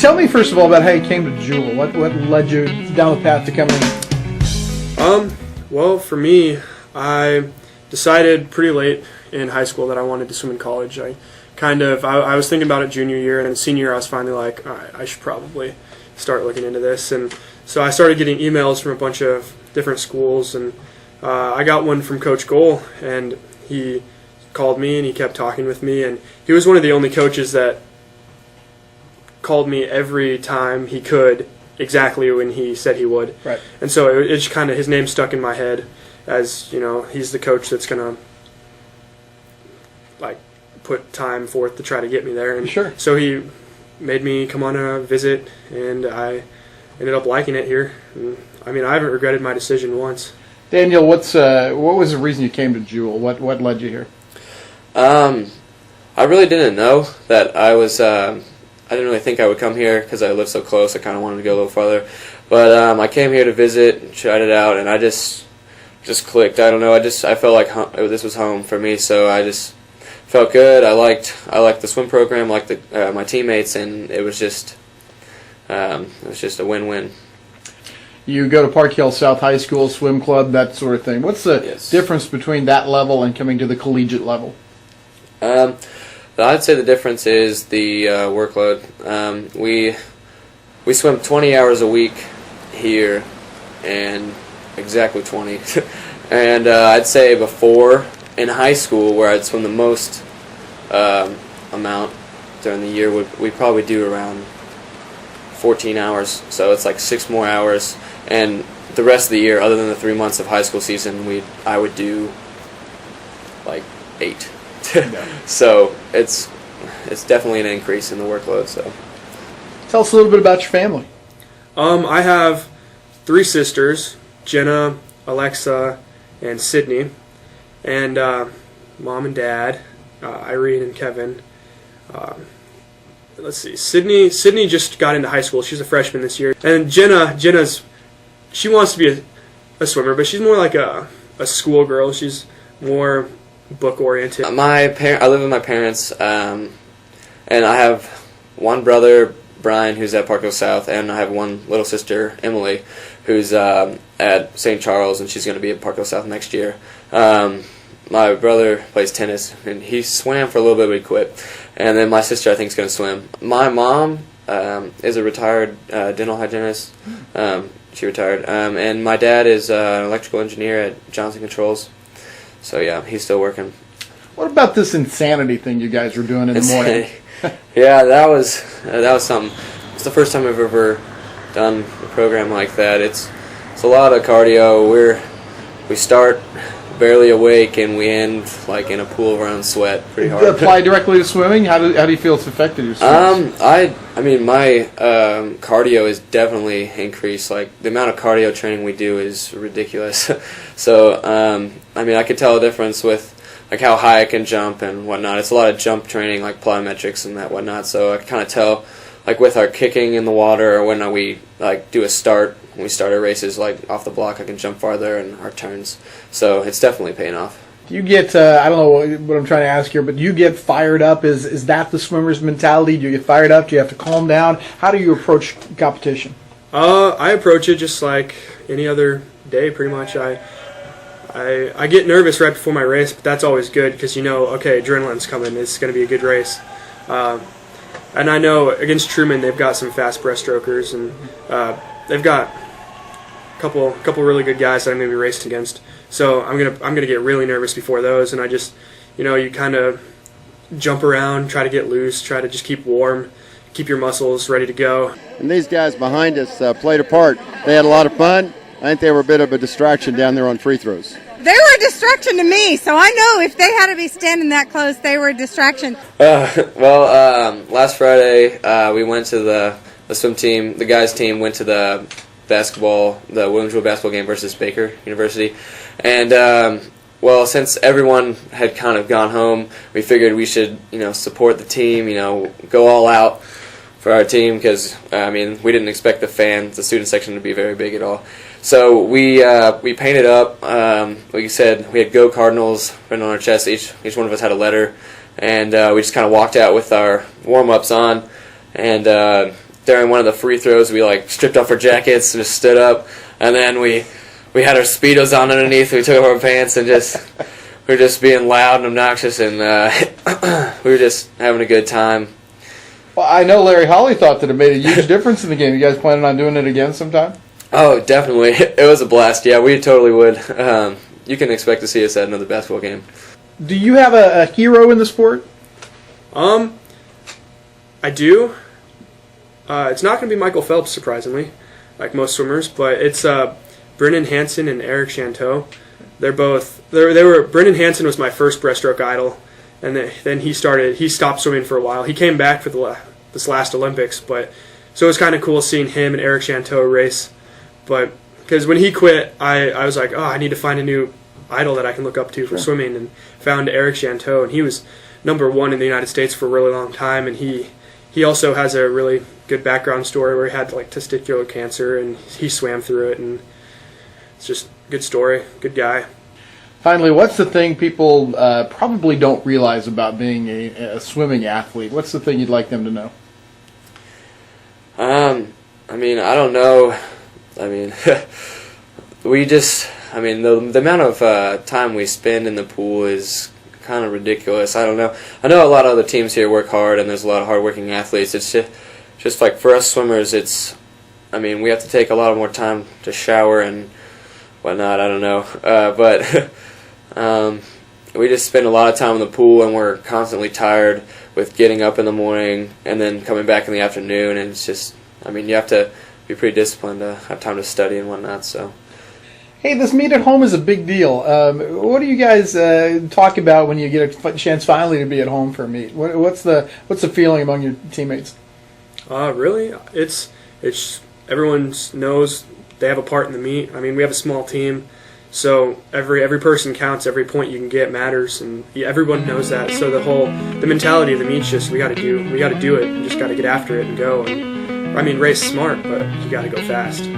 tell me first of all about how you came to Jewel. What led you down the path to coming? Well, for me, I decided pretty late in high school that I wanted to swim in college. I was thinking about it junior year, and then senior year I was finally like, all right, I should probably start looking into this. And so I started getting emails from a bunch of different schools, and I got one from Coach Goal, and he called me and he kept talking with me, and he was one of the only coaches that called me every time he could, exactly when he said he would. Right. And so it's kind of, his name stuck in my head as, he's the coach that's going to put time forth to try to get me there. And sure. So he made me come on a visit, and I ended up liking it here. And, I haven't regretted my decision once. Daniel, what was the reason you came to Jewel? What led you here? I really didn't know that I was. I didn't really think I would come here because I live so close. I kind of wanted to go a little farther, but I came here to visit, tried it out, and I just clicked. I don't know. I felt like this was home for me, so I just felt good. I liked the swim program, liked my teammates, and it was just a win-win. You go to Park Hill South High School, swim club, that sort of thing. What's the difference between that level and coming to the collegiate level? I'd say the difference is the workload. We swim 20 hours a week here, and exactly 20. And I'd say before, in high school, where I'd swim the most amount during the year, we probably do around 14 hours. So it's like 6 more hours. And the rest of the year, other than the 3 months of high school season, I would do like 8. Yeah. So it's definitely an increase in the workload. So tell us a little bit about your family. I have 3 sisters, Jenna, Alexa, and Sydney, and mom and dad, Irene and Kevin. Let's see, Sydney just got into high school. She's a freshman this year, and she wants to be a swimmer, but she's more like a schoolgirl. She's more book oriented. I live with my parents, and I have one brother, Brian, who's at Park Hill South, and I have one little sister, Emily, who's at St. Charles, and she's going to be at Park Hill South next year. My brother plays tennis, and he swam for a little bit, but he quit. And then my sister, I think, is going to swim. My mom is a retired dental hygienist. She retired. And my dad is an electrical engineer at Johnson Controls. So, yeah, he's still working. What about this insanity thing you guys were doing in the morning? Yeah, that was something. It's the first time I've ever done a program like that. It's a lot of cardio. We start barely awake and we end like in a pool of our own sweat pretty hard. Apply directly to swimming? How do you feel it's affected your swimming? My cardio is definitely increased. Like the amount of cardio training we do is ridiculous. So I could tell a difference with like how high I can jump and whatnot. It's a lot of jump training, like plyometrics and that whatnot. So I can kind of tell, like with our kicking in the water, or when we like do a start, when we start our races, like off the block, I can jump farther and our turns. So it's definitely paying off. Do you get, I don't know what I'm trying to ask here, but do you get fired up? Is that the swimmer's mentality? Do you get fired up? Do you have to calm down? How do you approach competition? I approach it just like any other day, pretty much. I get nervous right before my race, but that's always good because okay, adrenaline's coming. It's going to be a good race. And I know against Truman, they've got some fast breaststrokers, and they've got a couple really good guys that I'm going to be racing against. So I'm gonna get really nervous before those, and I just, you kind of jump around, try to get loose, try to just keep warm, keep your muscles ready to go. And these guys behind us played a part. They had a lot of fun. I think they were a bit of a distraction down there on free throws. They were a distraction to me, so I know if they had to be standing that close, they were a distraction. Last Friday, we went to the swim team, the guys' team went to the women's basketball game versus Baker University. And, since everyone had kind of gone home, we figured we should, support the team, go all out for our team because, we didn't expect the student section to be very big at all. So we painted up, like you said, we had Go Cardinals written on our chest. Each one of us had a letter, and we just kind of walked out with our warm-ups on, and during one of the free throws, we like stripped off our jackets and just stood up, and then we had our Speedos on underneath. We took off our pants and we were just being loud and obnoxious, and we were just having a good time. Well, I know Larry Holly thought that it made a huge difference in the game. You guys planning on doing it again sometime? Oh, definitely. It was a blast. Yeah, we totally would. You can expect to see us at another basketball game. Do you have a hero in the sport? I do. It's not going to be Michael Phelps, surprisingly, like most swimmers, but it's Brennan Hansen and Eric Chanteau. They're both. Brennan Hansen was my first breaststroke idol, and then he stopped swimming for a while. He came back for this last Olympics, but so it was kind of cool seeing him and Eric Chanteau race. But because when he quit, I was like, oh, I need to find a new idol that I can look up to for swimming, and found Eric Chanteau, and he was #1 in the United States for a really long time, and he also has a really good background story where he had like testicular cancer, and he swam through it, and it's just a good story, good guy. Finally, what's the thing people probably don't realize about being a swimming athlete? What's the thing you'd like them to know? I mean, I don't know. I mean, the amount of time we spend in the pool is kind of ridiculous. I don't know. I know a lot of other teams here work hard, and there's a lot of hard-working athletes. It's just like for us swimmers, we have to take a lot more time to shower and whatnot. I don't know. But we just spend a lot of time in the pool, and we're constantly tired with getting up in the morning and then coming back in the afternoon. And it's just, you have to be pretty disciplined to have time to study and whatnot. So. Hey, this meet at home is a big deal. What do you guys talk about when you get a chance finally to be at home for a meet? What's the feeling among your teammates? Really, it's everyone knows they have a part in the meet. We have a small team, so every person counts. Every point you can get matters, and everyone knows that. So the mentality of the meet's just we got to do it. You just got to get after it and go. And race smart, but you got to go fast.